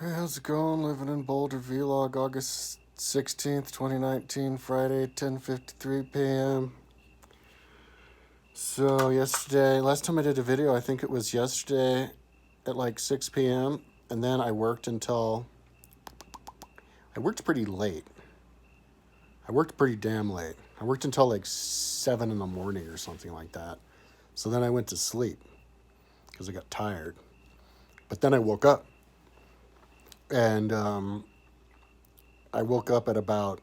Hey, how's it going? Living in Boulder Vlog, August 16th, 2019, Friday, 10:53 p.m. So, last time I did a video, I think it was yesterday at like 6 p.m. And then I worked pretty late. I worked pretty damn late. I worked until like 7 in the morning or something like that. So then I went to sleep because I got tired. But then I woke up and I woke up at about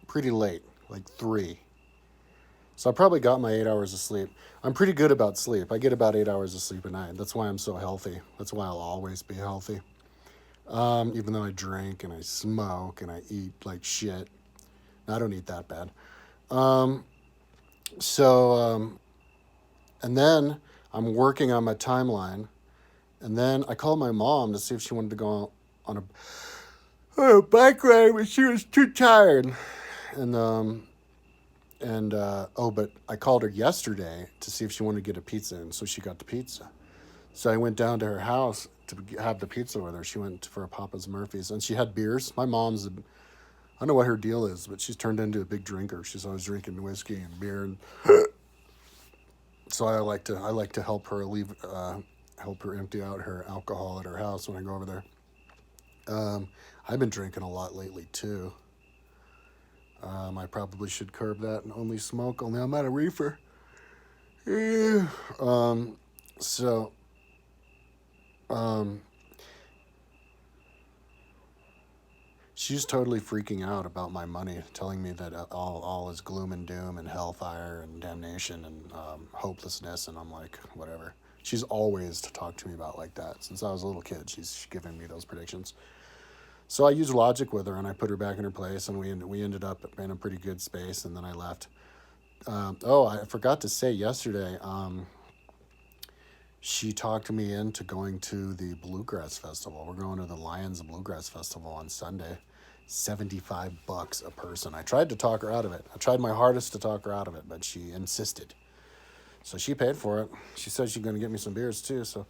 pretty late, like 3. So I probably got my 8 hours of sleep. I'm pretty good about sleep. I get about 8 hours of sleep a night. That's why I'm so healthy. That's why I'll always be healthy. Even though I drink and I smoke and I eat like shit. I don't eat that bad. Um, so, and then I'm working on my timeline. And then I called my mom to see if she wanted to go on a bike ride, but she was too tired. And but I called her yesterday to see if she wanted to get a pizza, and so she got the pizza. So I went down to her house to have the pizza with her. She went for a Papa's Murphy's, and she had beers. My mom's, I don't know what her deal is, but she's turned into a big drinker. She's always drinking whiskey and beer, and so I like to help her empty out her alcohol at her house when I go over there. I've been drinking a lot lately too. I probably should curb that and only smoke. Only I'm out of reefer. Yeah. So, um, she's totally freaking out about my money, telling me that all is gloom and doom and hellfire and damnation and hopelessness. And I'm like, whatever. She's always to talk to me about like that since I was a little kid. She's giving me those predictions. So I used logic with her and I put her back in her place, and we ended up in a pretty good space. And then I left. I forgot to say yesterday. She talked me into going to the Bluegrass Festival. We're going to the Lions Bluegrass Festival on Sunday. $75 a person. I tried to talk her out of it. I tried my hardest to talk her out of it, but she insisted. So she paid for it. She said she's going to get me some beers too. So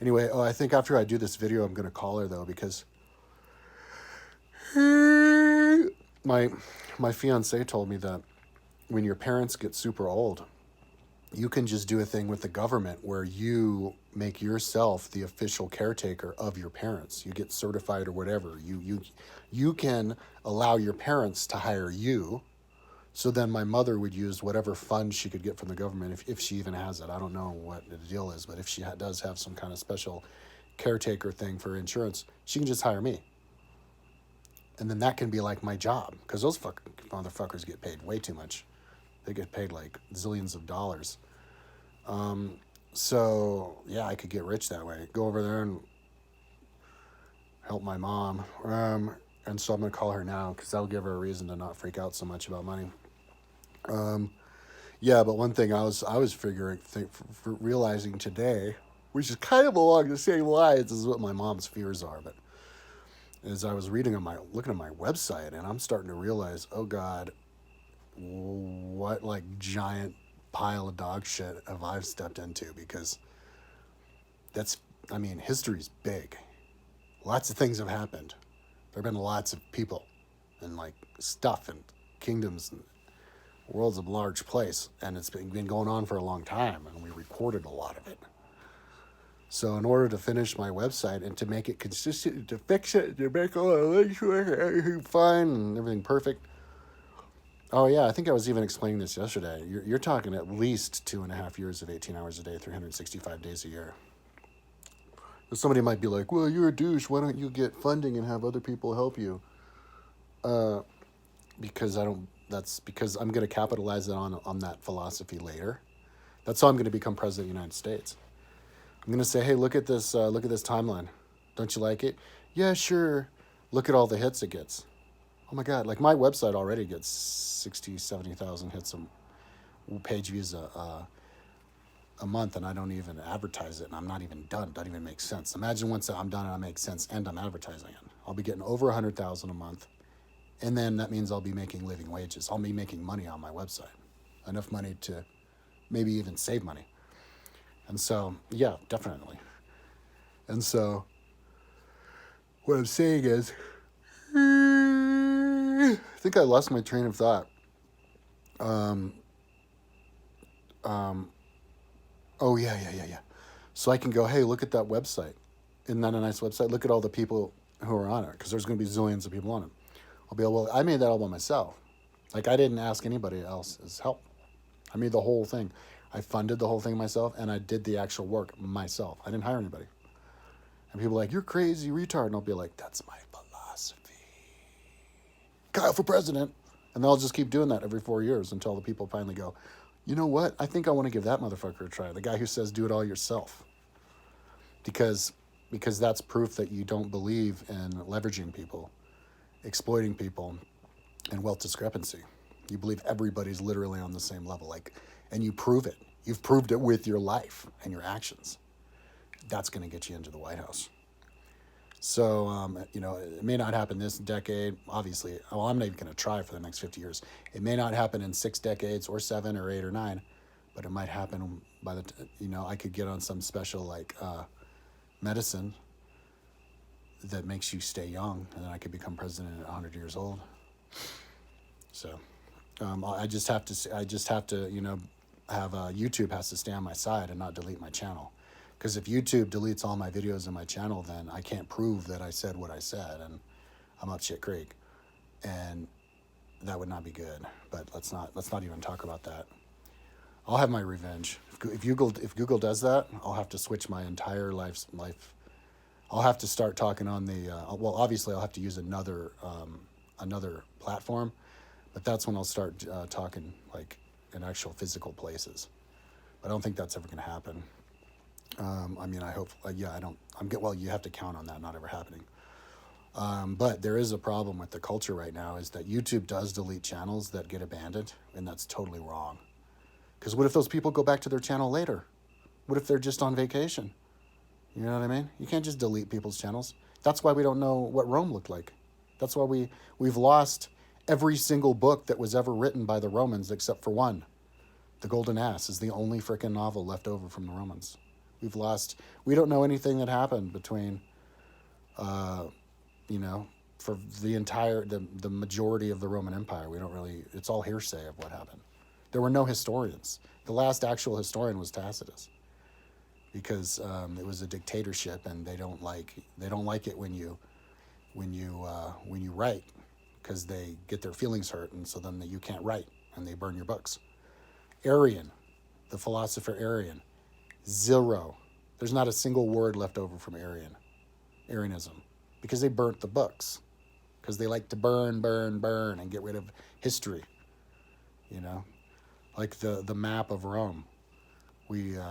anyway, I think after I do this video, I'm going to call her though, because my my fiance told me that when your parents get super old, you can just do a thing with the government where you make yourself the official caretaker of your parents. You get certified or whatever. You can allow your parents to hire you. So then my mother would use whatever funds she could get from the government, if she even has it. I don't know what the deal is, but if she does have some kind of special caretaker thing for insurance, she can just hire me. And then that can be like my job, because those motherfuckers get paid way too much. They get paid like zillions of dollars. So yeah, I could get rich that way. Go over there and help my mom. And so I'm gonna call her now because that'll give her a reason to not freak out so much about money. Yeah, but one thing I was realizing today, which is kind of along the same lines as what my mom's fears are, but as I was looking at my website, and I'm starting to realize, oh God, what like giant pile of dog shit have I stepped into, because that's, I mean, history's big. Lots of things have happened. There have been lots of people and like stuff and kingdoms and world's a large place, and it's been going on for a long time, and we recorded a lot of it. So in order to finish my website and to make it consistent, to fix it, to make all the links work, everything fine and everything perfect. Oh yeah, I think I was even explaining this yesterday. You're talking at least 2.5 years of 18 hours a day, 365 days a year. Somebody might be like, well, you're a douche. Why don't you get funding and have other people help you? Uh, because I don't. That's because I'm going to capitalize on that philosophy later. That's how I'm going to become president of the United States. I'm going to say, hey, look at this. Look at this timeline. Don't you like it? Yeah, sure. Look at all the hits it gets. Oh my God! Like my website already gets 60, 70,000 hits page views a month, and I don't even advertise it, and I'm not even done. It doesn't even make sense. Imagine once I'm done and I make sense and I'm advertising it. I'll be getting over 100,000 a month, and then that means I'll be making living wages. I'll be making money on my website, enough money to maybe even save money. And so, yeah, definitely. And so what I'm saying is, I think I lost my train of thought. Um, um, oh yeah. So I can go, hey, look at that website. Isn't that a nice website? Look at all the people who are on it, because there's going to be zillions of people on it. I'll be like, well, I made that all by myself. Like, I didn't ask anybody else's help. I made the whole thing. I funded the whole thing myself, and I did the actual work myself. I didn't hire anybody. And people are like, you're crazy, retard. And I'll be like, that's my philosophy. Kyle for president. And they'll just keep doing that every 4 years until the people finally go, you know what? I think I want to give that motherfucker a try. The guy who says do it all yourself. Because that's proof that you don't believe in leveraging people, exploiting people, and wealth discrepancy. You believe everybody's literally on the same level, like, and you prove it. You've proved it with your life and your actions. That's going to get you into the White House. So, it may not happen this decade, obviously. Well, I'm not even going to try for the next 50 years. It may not happen in 6 decades or 7 or 8 or 9, but it might happen by I could get on some special, like, medicine that makes you stay young, and then I could become president at 100 years old. So, I just have to, have YouTube has to stay on my side and not delete my channel. Because if YouTube deletes all my videos in my channel, then I can't prove that I said what I said, and I'm up shit creek, and that would not be good. But let's not even talk about that. I'll have my revenge. If Google does that, I'll have to switch my entire life. I'll have to start talking on the. Well, obviously, I'll have to use another platform, but that's when I'll start talking like in actual physical places. But I don't think that's ever going to happen. I hope. I don't. Well, you have to count on that not ever happening. But there is a problem with the culture right now, is that YouTube does delete channels that get abandoned, and that's totally wrong. Because what if those people go back to their channel later? What if they're just on vacation? You know what I mean? You can't just delete people's channels. That's why we don't know what Rome looked like. That's why we've lost every single book that was ever written by the Romans except for one. The Golden Ass is the only frickin' novel left over from the Romans. We don't know anything that happened between, for the majority of the Roman Empire. It's all hearsay of what happened. There were no historians. The last actual historian was Tacitus, because it was a dictatorship, and they don't like it when you write, because they get their feelings hurt, and so then you can't write, and they burn your books. Arian, the philosopher Arian, 0. There's not a single word left over from Arianism, because they burnt the books, because they like to burn, and get rid of history. Like the map of Rome. It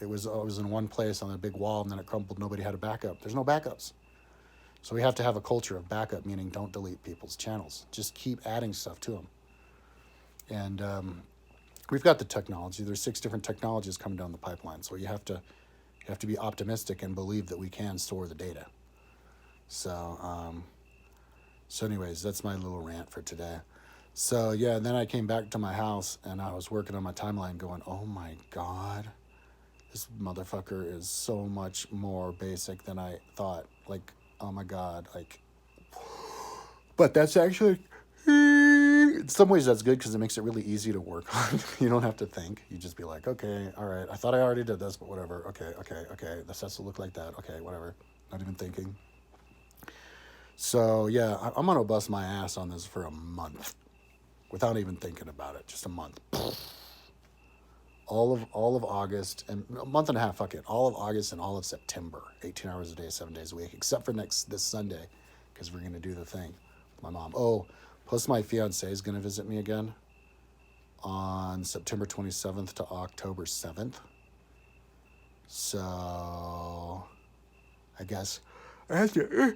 was in one place on a big wall, and then it crumbled. Nobody had a backup. There's no backups. So we have to have a culture of backup, meaning don't delete people's channels. Just keep adding stuff to them. And we've got the technology. There's 6 different technologies coming down the pipeline. So you have to be optimistic and believe that we can store the data. So anyways, that's my little rant for today. So yeah, and then I came back to my house, and I was working on my timeline going, oh my God, this motherfucker is so much more basic than I thought. Like, oh my God, like, but that's actually, in some ways that's good, because it makes it really easy to work on. You don't have to think. You just be like, okay, all right, I thought I already did this, but whatever. Okay, this has to look like that. Okay, whatever. Not even thinking. So yeah, I'm gonna bust my ass on this for a month, without even thinking about it. Just a month. All of August, and a month and a half, fuck it. All of August and all of September, 18 hours a day, 7 days a week, except for this Sunday, because we're gonna do the thing with my mom. Oh, plus my fiance is gonna visit me again on September 27th to October 7th. So I guess I have to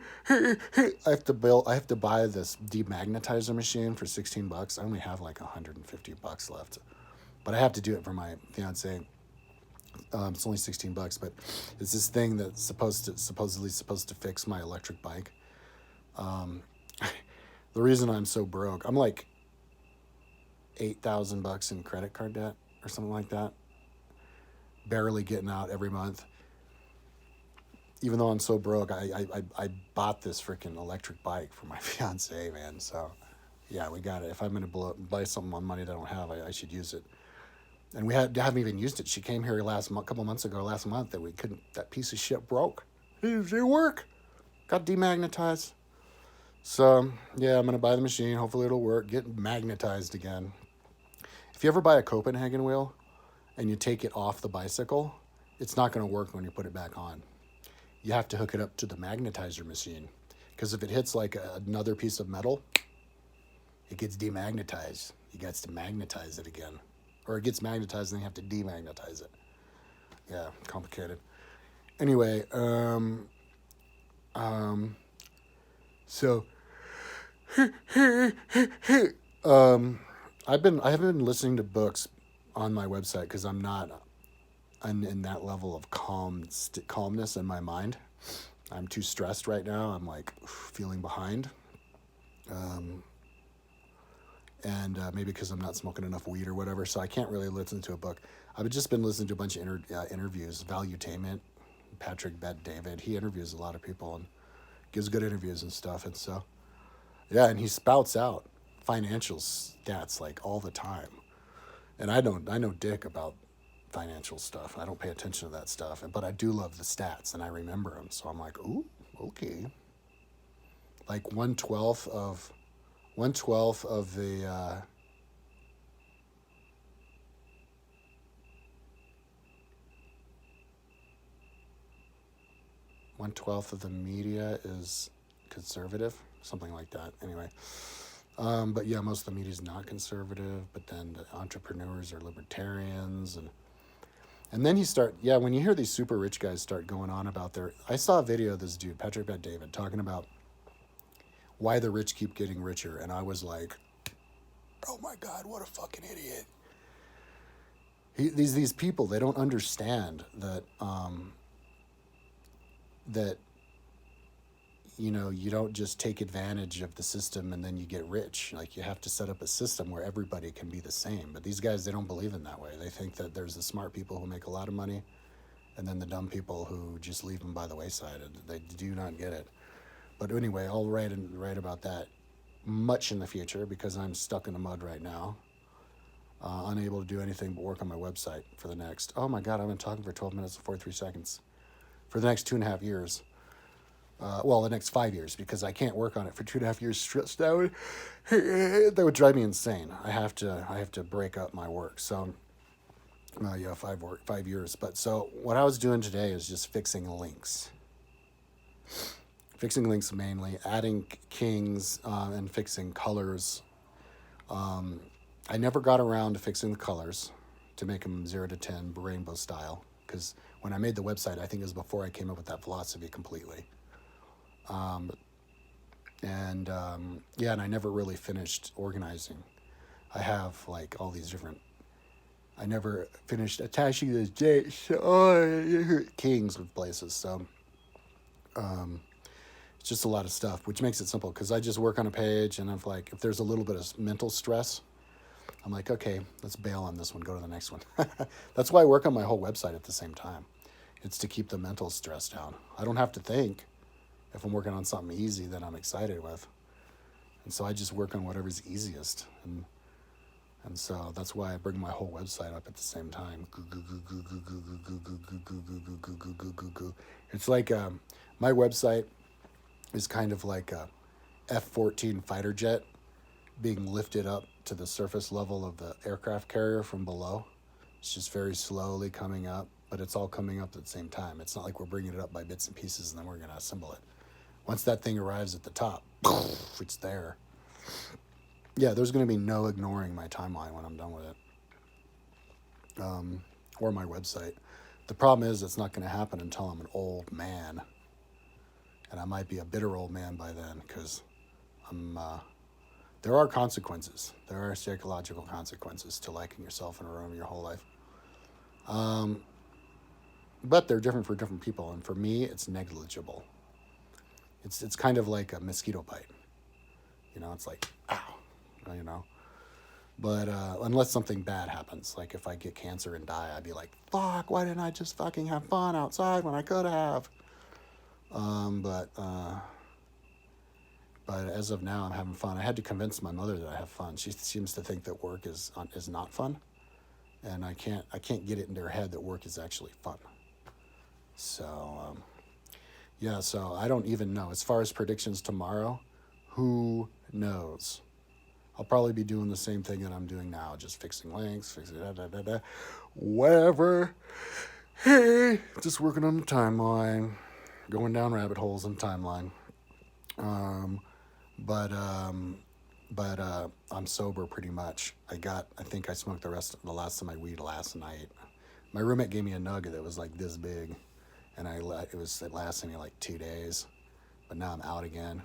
buy this demagnetizer machine for $16. I only have like $150 left, but I have to do it for my fiance. It's only $16, but it's this thing that's supposedly supposed to fix my electric bike. The reason I'm so broke, I'm like $8,000 in credit card debt or something like that, barely getting out every month. even though I'm so broke, I bought this freaking electric bike for my fiance, man. So yeah, we got it. If I'm gonna buy something on money that I don't have, I should use it. And haven't even used it. She came here couple months ago, last month, that we couldn't. That piece of shit broke. It didn't work. Got demagnetized. So yeah, I'm gonna buy the machine. Hopefully it'll work. Get magnetized again. If you ever buy a Copenhagen wheel and you take it off the bicycle, it's not gonna work when you put it back on. You have to hook it up to the magnetizer machine, because if it hits like another piece of metal, it gets demagnetized. You got to magnetize it again, or it gets magnetized and you have to demagnetize it. Yeah, complicated. Anyway, so I haven't been listening to books on my website because I'm in that level of calmness in my mind. I'm too stressed right now. I'm like feeling behind. And maybe because I'm not smoking enough weed or whatever, so I can't really listen to a book. I've just been listening to a bunch of interviews. Valuetainment, Patrick Bet-David, he interviews a lot of people and gives good interviews and stuff. And so, yeah, and he spouts out financial stats like all the time. And I know dick about financial stuff. I don't pay attention to that stuff, but I do love the stats and I remember them. So I'm like, ooh, okay. Like 1/12 of the 1/12 of the media is conservative, something like that. Anyway, but yeah, most of the media is not conservative. But then the entrepreneurs are libertarians, and then when you hear these super rich guys start going on about I saw a video of this dude, Patrick Bet-David, talking about why the rich keep getting richer, and I was like, oh my God, what a fucking idiot. These people, they don't understand that that you don't just take advantage of the system and then you get rich. Like, you have to set up a system where everybody can be the same. But these guys, they don't believe in that way. They think that there's the smart people who make a lot of money and then the dumb people who just leave them by the wayside. They do not get it. But anyway, I'll write about that much in the future because I'm stuck in the mud right now. Unable to do anything but work on my website for the next, oh my God, I've been talking for 12 minutes and 43 seconds. For the next 2.5 years. The next 5 years, because I can't work on it for 2.5 years stressed out. That would drive me insane. I have to break up my work. So, 5 years. But so what I was doing today is just fixing links. Fixing links mainly, adding kings, and fixing colors. I never got around to fixing the colors to make them 0 to 10 rainbow style, because when I made the website, I think it was before I came up with that philosophy completely. And I never really finished organizing. I have like all these different. I never finished attaching the kings with places. So it's just a lot of stuff, which makes it simple because I just work on a page, and if there's a little bit of mental stress, I'm like, okay, let's bail on this one, go to the next one. That's why I work on my whole website at the same time. It's to keep the mental stress down. I don't have to think. If I'm working on something easy that I'm excited with. And so I just work on whatever's easiest. And so that's why I bring my whole website up at the same time. It's like my website is kind of like a F-14 fighter jet being lifted up to the surface level of the aircraft carrier from below. It's just very slowly coming up, but it's all coming up at the same time. It's not like we're bringing it up by bits and pieces and then we're going to assemble it. Once that thing arrives at the top, it's there. Yeah, there's going to be no ignoring my timeline when I'm done with it. Or my website. The problem is it's not going to happen until I'm an old man. And I might be a bitter old man by then because there are consequences. There are psychological consequences to liking yourself in a room your whole life. But they're different for different people. And for me, it's negligible. It's kind of like a mosquito bite. It's like, ow, But unless something bad happens, like if I get cancer and die, I'd be like, fuck, why didn't I just fucking have fun outside when I could have? But as of now, I'm having fun. I had to convince my mother that I have fun. She seems to think that work is not fun, and I can't get it into her head that work is actually fun. So yeah, so I don't even know. As far as predictions tomorrow, who knows? I'll probably be doing the same thing that I'm doing now, just fixing links, fixing whatever. Hey, just working on the timeline, going down rabbit holes in the timeline. Um, but I'm sober pretty much. I think I smoked the last of my weed last night. My roommate gave me a nugget that was like this big, and it lasted me like 2 days. But now I'm out again.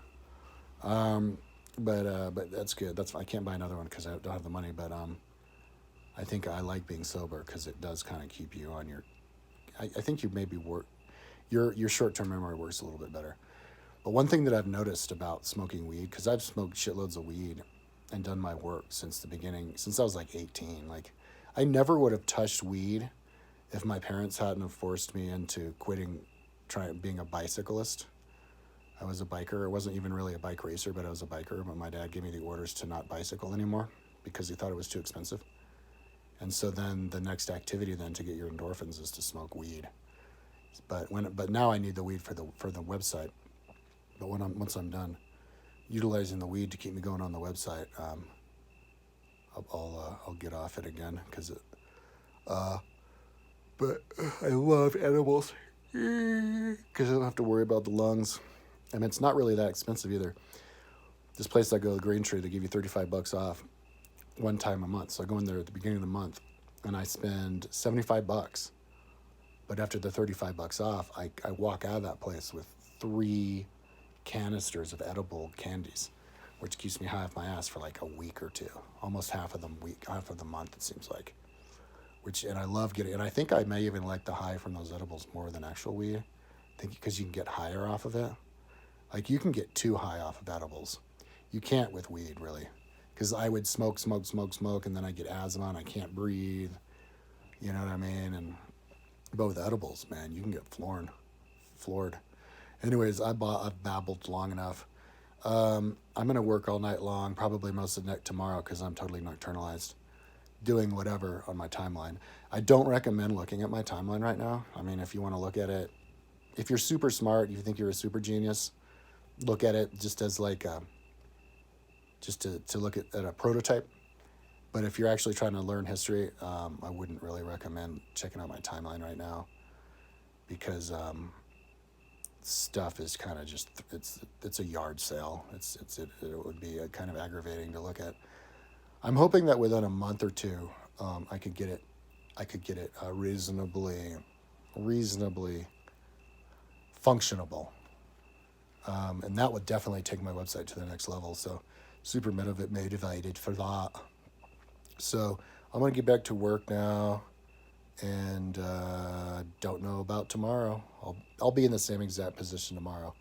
Um, but that's good. I can't buy another one because I don't have the money. But I think I like being sober because it does kind of keep you on your. I think you maybe work. Your short term memory works a little bit better. But one thing that I've noticed about smoking weed, because I've smoked shitloads of weed and done my work since the beginning, since I was like 18. Like, I never would have touched weed if my parents hadn't have forced me into quitting, trying being a bicyclist. I was a biker. I wasn't even really a bike racer, but I was a biker. But my dad gave me the orders to not bicycle anymore because he thought it was too expensive. And so then the next activity then to get your endorphins is to smoke weed. But now I need the weed for the website. But once I'm done utilizing the weed to keep me going on the website, I'll get off it again because it. Uh, but I love edibles because I don't have to worry about the lungs. I mean, it's not really that expensive either. This place I go, Green Tree, they give you $35 off one time a month. So I go in there at the beginning of the month, and I spend $75. But after the $35 off, I walk out of that place with 3 canisters of edible candies, which keeps me high off my ass for like a week or two, almost half of the month it seems like. And I love getting, and I think I may even like the high from those edibles more than actual weed. I think because you can get higher off of it. Like you can get too high off of edibles. You can't with weed really, because I would smoke, and then I get asthma and I can't breathe. You know what I mean? But with edibles, man, you can get floored. Anyways, I've babbled long enough. I'm gonna work all night long, probably most of the night tomorrow, because I'm totally nocturnalized, doing whatever on my timeline. I don't recommend looking at my timeline right now. I mean, if you want to look at it, if you're super smart, if you think you're a super genius, look at it just as like just to look at a prototype. But if you're actually trying to learn history, I wouldn't really recommend checking out my timeline right now because stuff is kind of just it's a yard sale. It would be kind of aggravating to look at. I'm hoping that within a month or two, I could get it reasonably functionable, and that would definitely take my website to the next level. So, super motivated for that. So I'm gonna get back to work now, and don't know about tomorrow. I'll be in the same exact position tomorrow.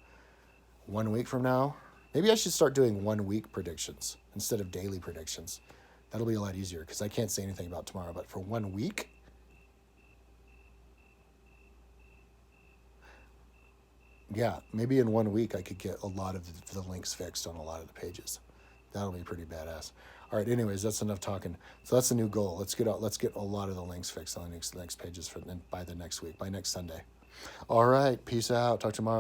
1 week from now, maybe I should start doing 1 week predictions instead of daily predictions. That'll be a lot easier because I can't say anything about tomorrow. But for 1 week, yeah, maybe in 1 week I could get a lot of the links fixed on a lot of the pages. That'll be pretty badass. All right. Anyways, that's enough talking. So that's the new goal. Let's get a lot of the links fixed on the next pages by the next week, by next Sunday. All right. Peace out. Talk tomorrow.